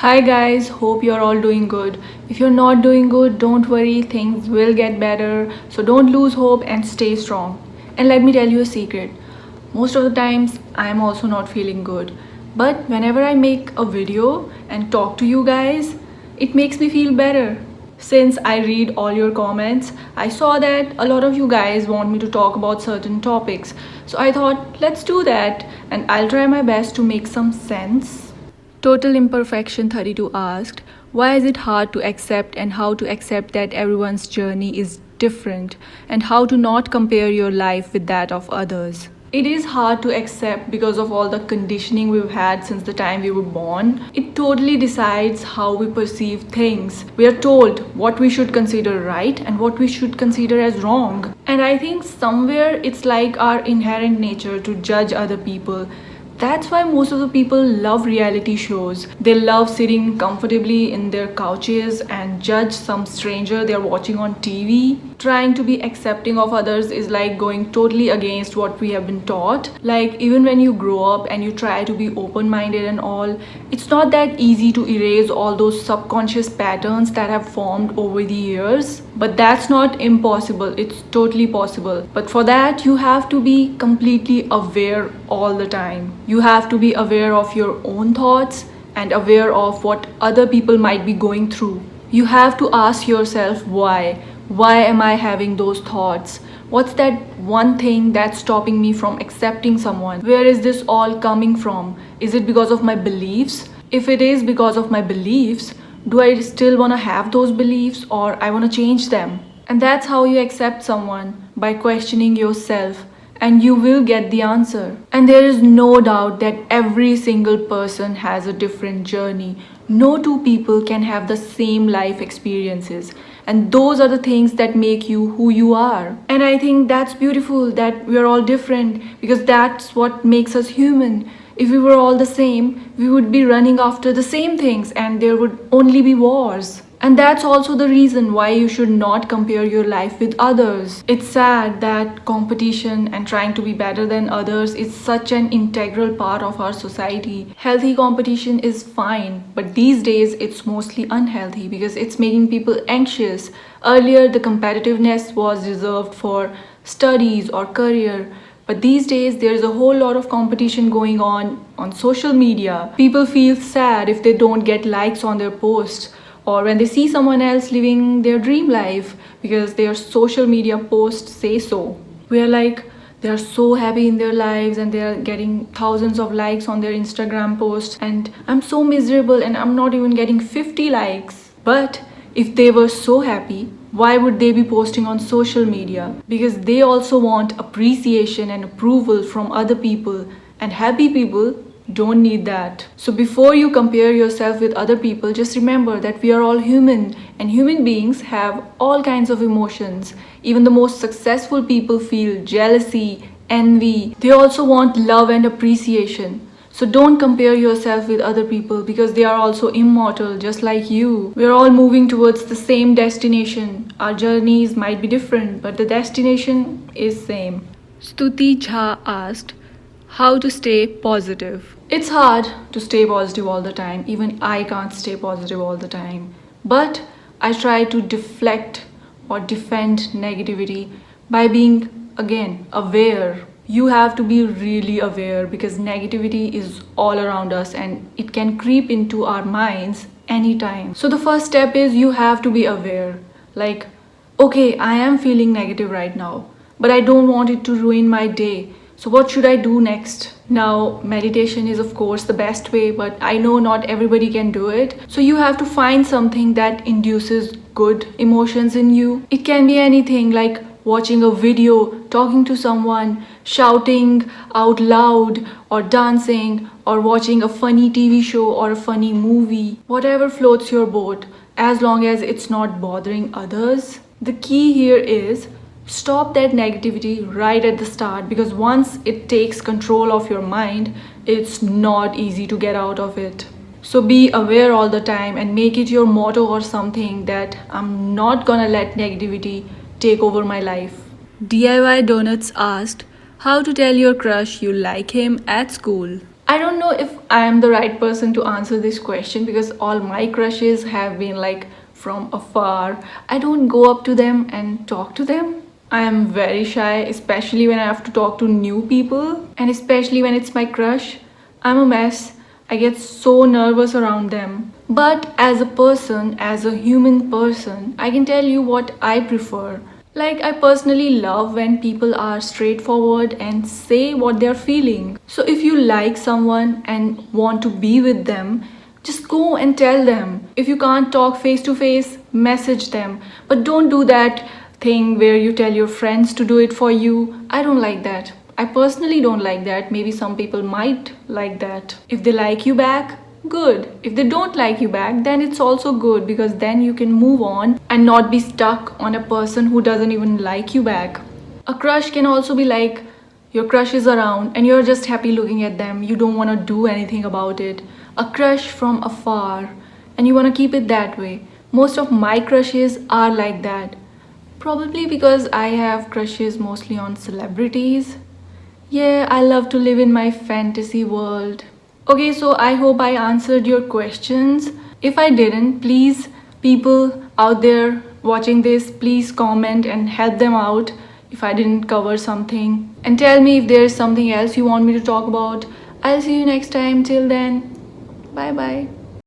Hi guys, hope you're all doing good. If you're not doing good, don't worry, things will get better. So don't lose hope and stay strong. And let me tell you a secret. Most of the times, I'm also not feeling good. But whenever I make a video and talk to you guys, it makes me feel better. Since I read all your comments, I saw that a lot of you guys want me to talk about certain topics. So I thought, let's do that and I'll try my best to make some sense. Total Imperfection 32 asked, why is it hard to accept and how to accept that everyone's journey is different and how to not compare your life with that of others? It is hard to accept because of all the conditioning we've had since the time we were born. It totally decides how we perceive things. We are told what we should consider right and what we should consider as wrong. And I think somewhere it's like our inherent nature to judge other people. That's why most of the people love reality shows. They love sitting comfortably in their couches and judge some stranger they're watching on TV. Trying to be accepting of others is like going totally against what we have been taught. Like, even when you grow up and you try to be open-minded and all, it's not that easy to erase all those subconscious patterns that have formed over the years. But that's not impossible, it's totally possible. But for that, you have to be completely aware all the time. You have to be aware of your own thoughts and aware of what other people might be going through. You have to ask yourself why. Why am I having those thoughts? What's that one thing that's stopping me from accepting someone? Where is this all coming from? Is it because of my beliefs? If it is because of my beliefs, do I still want to have those beliefs or I want to change them? And that's how you accept someone, by questioning yourself, and you will get the answer. And there is no doubt that every single person has a different journey. No two people can have the same life experiences. And those are the things that make you who you are. And I think that's beautiful that we are all different because that's what makes us human. If we were all the same, we would be running after the same things and there would only be wars. And that's also the reason why you should not compare your life with others. It's sad that competition and trying to be better than others is such an integral part of our society. Healthy competition is fine, but these days it's mostly unhealthy because it's making people anxious. Earlier, the competitiveness was reserved for studies or career. But these days, there is a whole lot of competition going on social media. People feel sad if they don't get likes on their posts or when they see someone else living their dream life because their social media posts say so. We are like, they are so happy in their lives and they are getting thousands of likes on their Instagram posts, and I'm so miserable and I'm not even getting 50 likes. But if they were so happy, why would they be posting on social media? Because they also want appreciation and approval from other people, and happy people don't need that. So before you compare yourself with other people, just remember that we are all human and human beings have all kinds of emotions. Even the most successful people feel jealousy, envy. They also want love and appreciation. So don't compare yourself with other people because they are also immortal just like you. We are all moving towards the same destination. Our journeys might be different, but the destination is same. Stuti Jha asked, how to stay positive. It's hard to stay positive all the time. Even I can't stay positive all the time. But I try to deflect or defend negativity by being, again, aware. You have to be really aware because negativity is all around us and it can creep into our minds anytime. So the first step is you have to be aware. Like, okay, I am feeling negative right now, but I don't want it to ruin my day. So what should I do next? Now, meditation is of course the best way, but I know not everybody can do it. So you have to find something that induces good emotions in you. It can be anything like watching a video, talking to someone, shouting out loud, or dancing, or watching a funny TV show or a funny movie. Whatever floats your boat, as long as it's not bothering others. The key here is stop that negativity right at the start because once it takes control of your mind, it's not easy to get out of it. So be aware all the time and make it your motto or something that I'm not gonna let negativity take over my life. DIY Donuts asked, how to tell your crush you like him at school. I don't know if I am the right person to answer this question because all my crushes have been like from afar. I don't go up to them and talk to them. I am very shy, especially when I have to talk to new people, and especially when it's my crush. I'm a mess. I get so nervous around them. But as a person, as a human person, I can tell you what I prefer. Like, I personally love when people are straightforward and say what they're feeling. So, if you like someone and want to be with them, just go and tell them. If you can't talk face to face, message them. But don't do that thing where you tell your friends to do it for you. I don't like that. I personally don't like that. Maybe some people might like that. If they like you back, good. If they don't like you back, then it's also good because then you can move on and not be stuck on a person who doesn't even like you back. A crush can also be like your crush is around and you're just happy looking at them. You don't want to do anything about it. A crush from afar and you want to keep it that way. Most of my crushes are like that. Probably because I have crushes mostly on celebrities. Yeah, I love to live in my fantasy world. Okay, so I hope I answered your questions. If I didn't, please, people out there watching this, please comment and help them out if I didn't cover something. And tell me if there's something else you want me to talk about. I'll see you next time. Till then, bye bye.